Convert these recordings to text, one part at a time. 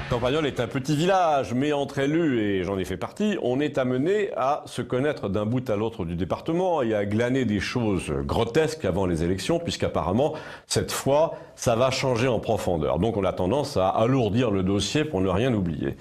Campagnol est un petit village, mais entre élus, et j'en ai fait partie, on est amené à se connaître d'un bout à l'autre du département et à glaner des choses grotesques avant les élections, puisqu'apparemment, cette fois, ça va changer en profondeur. Donc on a tendance à alourdir le dossier pour ne rien oublier.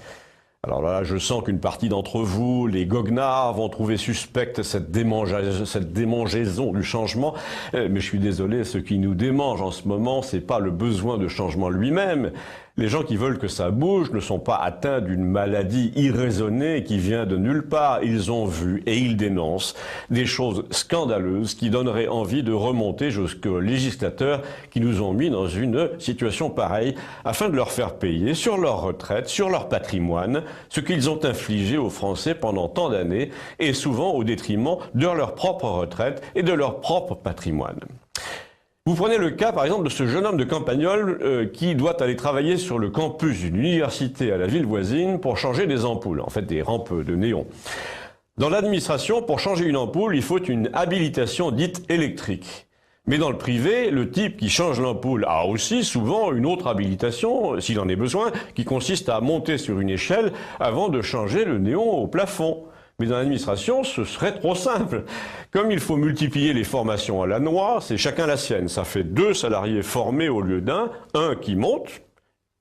Alors là, je sens qu'une partie d'entre vous, les goguenards, vont trouver suspecte cette démangeaison du changement. Mais je suis désolé, ce qui nous démange en ce moment, c'est pas le besoin de changement lui-même. Les gens qui veulent que ça bouge ne sont pas atteints d'une maladie irraisonnée qui vient de nulle part. Ils ont vu et ils dénoncent des choses scandaleuses qui donneraient envie de remonter jusqu'aux législateurs qui nous ont mis dans une situation pareille afin de leur faire payer sur leur retraite, sur leur patrimoine, ce qu'ils ont infligé aux Français pendant tant d'années et souvent au détriment de leur propre retraite et de leur propre patrimoine. Vous prenez le cas, par exemple, de ce jeune homme de Campagnol qui doit aller travailler sur le campus d'une université à la ville voisine pour changer des ampoules, en fait des rampes de néon. Dans l'administration, pour changer une ampoule, il faut une habilitation dite électrique. Mais dans le privé, le type qui change l'ampoule a aussi souvent une autre habilitation, s'il en est besoin, qui consiste à monter sur une échelle avant de changer le néon au plafond. Mais dans l'administration, ce serait trop simple. Comme il faut multiplier les formations à la noix, c'est chacun la sienne. Ça fait 2 salariés formés au lieu d'un, un qui monte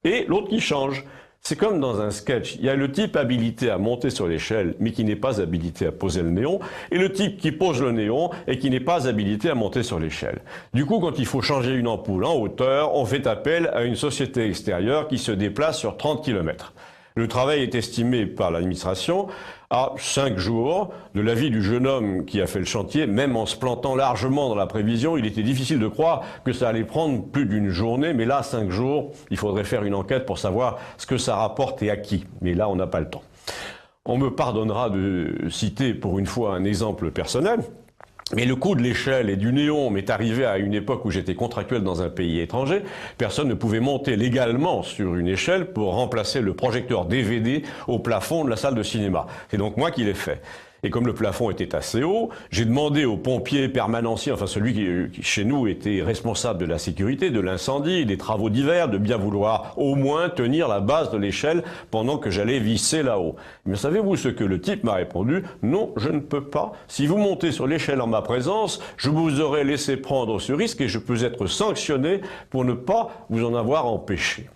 et l'autre qui change. C'est comme dans un sketch. Il y a le type habilité à monter sur l'échelle, mais qui n'est pas habilité à poser le néon, et le type qui pose le néon et qui n'est pas habilité à monter sur l'échelle. Du coup, quand il faut changer une ampoule en hauteur, on fait appel à une société extérieure qui se déplace sur 30 km. Le travail est estimé par l'administration à 5 jours. De l'avis du jeune homme qui a fait le chantier, même en se plantant largement dans la prévision, il était difficile de croire que ça allait prendre plus d'une journée. Mais là, 5 jours, il faudrait faire une enquête pour savoir ce que ça rapporte et à qui. Mais là, on n'a pas le temps. On me pardonnera de citer pour une fois un exemple personnel. Mais le coup de l'échelle et du néon m'est arrivé à une époque où j'étais contractuel dans un pays étranger. Personne ne pouvait monter légalement sur une échelle pour remplacer le projecteur DVD au plafond de la salle de cinéma. C'est donc moi qui l'ai fait. Et comme le plafond était assez haut, j'ai demandé au pompier permanencier, enfin celui qui chez nous était responsable de la sécurité, de l'incendie, des travaux divers, de bien vouloir au moins tenir la base de l'échelle pendant que j'allais visser là-haut. Mais savez-vous ce que le type m'a répondu? Non, je ne peux pas. Si vous montez sur l'échelle en ma présence, je vous aurais laissé prendre ce risque et je peux être sanctionné pour ne pas vous en avoir empêché.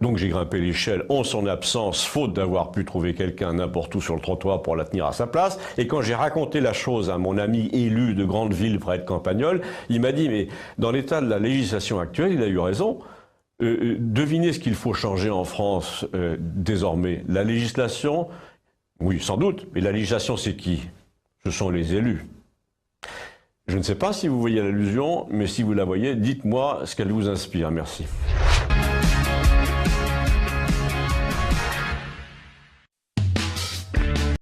Donc j'ai grimpé l'échelle en son absence, faute d'avoir pu trouver quelqu'un n'importe où sur le trottoir pour la tenir à sa place. Et quand j'ai raconté la chose à mon ami élu de grande ville près de Campagnol, il m'a dit, mais dans l'état de la législation actuelle, il a eu raison. Devinez ce qu'il faut changer en France désormais. La législation, oui, sans doute, mais la législation, c'est qui? Ce sont les élus. Je ne sais pas si vous voyez l'allusion, mais si vous la voyez, dites-moi ce qu'elle vous inspire. Merci.